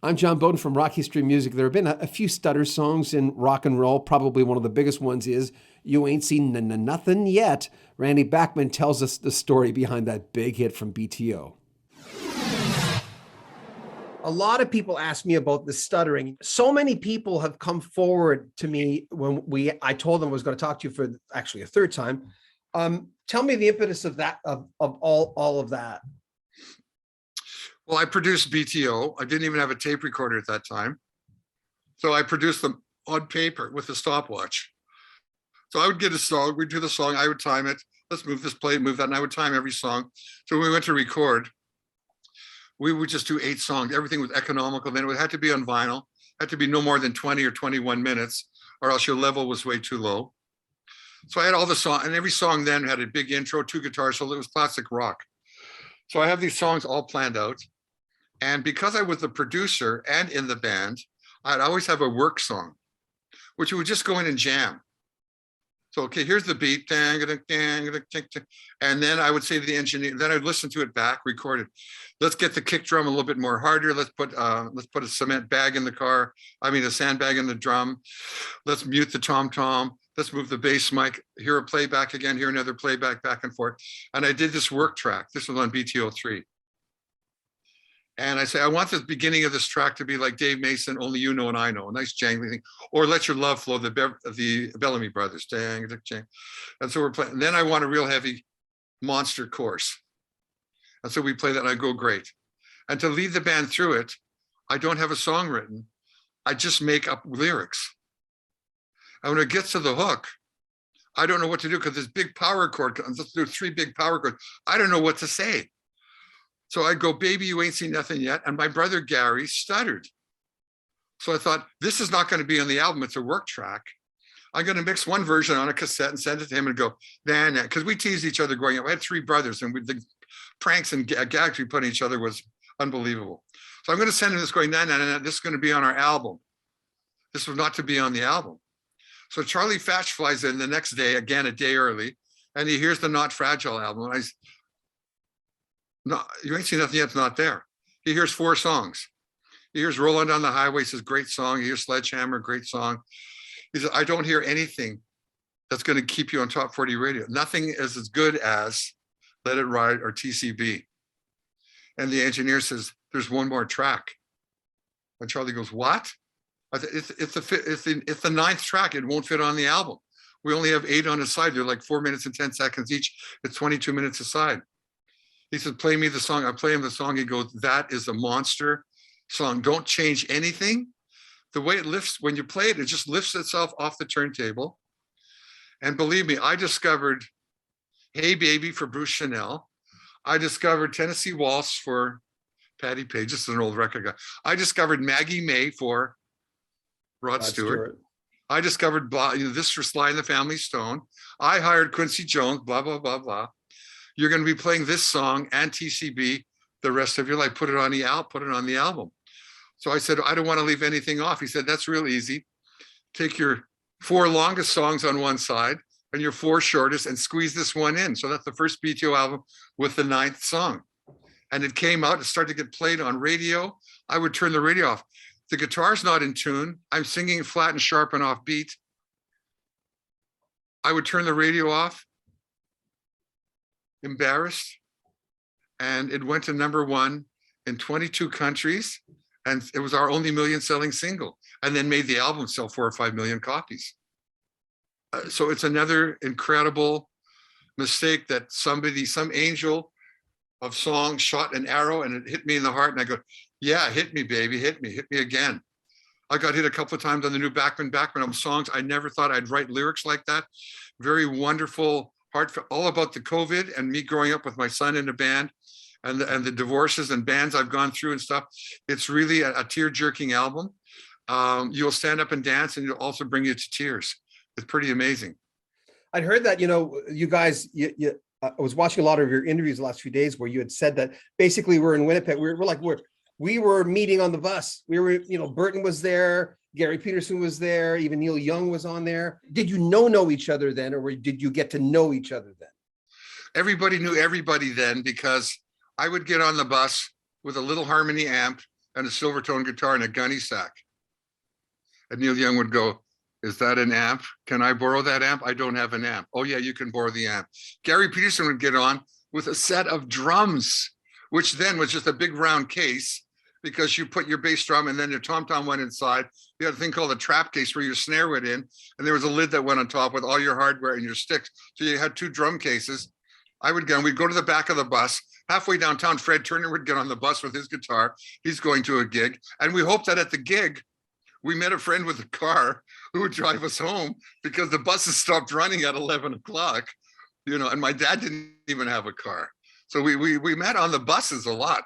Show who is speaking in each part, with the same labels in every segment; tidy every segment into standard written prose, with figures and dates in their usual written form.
Speaker 1: I'm John Beaudin from Rock History Music. There have been a few Stutter songs in rock and roll. Probably one of the biggest ones is You Ain't Seen Nothing Yet. Randy Bachman tells us the story behind that big hit from BTO. A lot of people ask me about the stuttering. So many people have come forward to me when I told them I was going to talk to you for actually a third time. Tell me the impetus of that, of all of that.
Speaker 2: Well, I produced BTO. I didn't even have a tape recorder at that time. So I produced them on paper with a stopwatch. So I would get a song, we'd do the song, I would time it. Let's move this, play, move that, and I would time every song. So when we went to record, we would just do 8 songs. Everything was economical. Then it had to be on vinyl, had to be no more than 20 or 21 minutes, or else your level was way too low. So I had all the songs, and every song then had a big intro, 2 guitars, so it was classic rock. So I have these songs all planned out. And because I was the producer and in the band, I'd always have a work song, which would just go in and jam. So, okay, here's the beat. And then I would say to the engineer, then I'd listen to it back, record it. Let's get the kick drum a little bit more harder. Let's put a cement bag in the car. I mean, a sandbag in the drum. Let's mute the tom-tom. Let's move the bass mic. Hear a playback again, hear another playback, back and forth. And I did this work track. This was on BTO 3. And I say, I want the beginning of this track to be like Dave Mason, Only You Know and I Know, a nice jangly thing. Or Let Your Love Flow, the Bellamy Brothers. Dang, dang. And so we're playing. And then I want a real heavy monster chorus. And so we play that and I go, great. And to lead the band through it, I don't have a song written. I just make up lyrics. And when it gets to the hook, I don't know what to do because this big power chord, let's do 3 big power chords. I don't know what to say. So I'd go, baby, you ain't seen nothing yet. And my brother, Gary, stuttered. So I thought, this is not going to be on the album. It's a work track. I'm going to mix one version on a cassette and send it to him and go, nah, because we teased each other growing up. I had 3 brothers and the pranks and gags we put on each other was unbelievable. So I'm going to send him this going, nah, this is going to be on our album. This was not to be on the album. So Charlie Fatch flies in the next day, again, a day early, and he hears the Not Fragile album. And no, you ain't seen nothing yet, it's not there. He hears 4 songs. He hears Rolling Down the Highway, says, great song. He hears Sledgehammer, great song. He says, I don't hear anything that's going to keep you on top 40 radio. Nothing is as good as Let It Ride or TCB. And the engineer says, there's one more track. And Charlie goes, what? It's the 9th track. It won't fit on the album. We only have 8 on a side. They're like 4 minutes and 10 seconds each. It's 22 minutes a side. He said, play me the song. I play him the song. He goes, that is a monster song. Don't change anything. The way it lifts, when you play it, it just lifts itself off the turntable. And believe me, I discovered Hey Baby for Bruce Chanel. I discovered Tennessee Waltz for Patty Page. This is an old record guy. I discovered Maggie May for Rod Stewart. I discovered this for Sly and the Family Stone. I hired Quincy Jones, blah, blah, blah, blah. You're going to be playing this song and TCB the rest of your life. Put it on the album. So I said, I don't want to leave anything off. He said, that's real easy. Take your 4 longest songs on one side and your 4 shortest and squeeze this one in. So that's the first BTO album with the 9th song. And it came out, it started to get played on radio. I would turn the radio off. The guitar's not in tune. I'm singing flat and sharp and off beat. I would turn the radio off, embarrassed, and it went to #1 in 22 countries, and it was our only million-selling single, and then made the album sell 4 or 5 million copies. So it's another incredible mistake that some angel of song shot an arrow and it hit me in the heart, and I go, yeah, hit me, baby, hit me again. I got hit a couple of times on the new Bachman songs. I never thought I'd write lyrics like that. Very wonderful, heartfelt, all about the COVID and me growing up with my son in a band and the divorces and bands I've gone through and stuff. It's really a tear-jerking album. You'll stand up and dance, and it'll also bring you to tears. It's pretty amazing.
Speaker 1: I'd heard that, you guys, I was watching a lot of your interviews the last few days where you had said that basically we're in Winnipeg. We were meeting on the bus. We were, Burton was there, Gary Peterson was there, even Neil Young was on there. Did you know each other then, or did you get to know each other then?
Speaker 2: Everybody knew everybody then, because I would get on the bus with a little harmony amp and a Silvertone guitar and a gunny sack. And Neil Young would go, is that an amp? Can I borrow that amp? I don't have an amp. Oh yeah, you can borrow the amp. Gary Peterson would get on with a set of drums, which then was just a big round case because you put your bass drum and then your tom-tom went inside. You had a thing called a trap case where your snare went in, and there was a lid that went on top with all your hardware and your sticks. So you had 2 drum cases. We'd go to the back of the bus. Halfway downtown, Fred Turner would get on the bus with his guitar. He's going to a gig. And we hoped that at the gig, we met a friend with a car who would drive us home because the buses stopped running at 11 o'clock, and my dad didn't even have a car. So we met on the buses a lot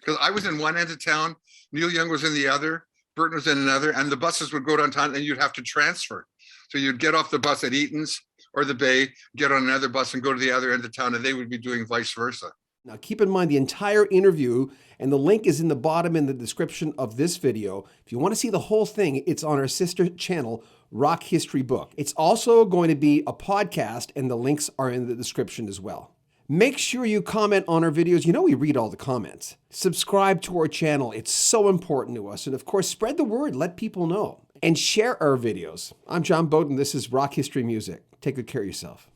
Speaker 2: because I was in one end of town, Neil Young was in the other, Burton was in another, and the buses would go downtown and you'd have to transfer. So you'd get off the bus at Eaton's or the Bay, get on another bus and go to the other end of town, and they would be doing vice versa.
Speaker 1: Now, keep in mind the entire interview, and the link is in the bottom in the description of this video. If you want to see the whole thing, it's on our sister channel, Rock History Book. It's also going to be a podcast, and the links are in the description as well. Make sure you comment on our videos. We read all the comments. Subscribe to our channel. It's so important to us. And of course, spread the word. Let people know. And share our videos. I'm John Beaudin. This is Rock History Music. Take good care of yourself.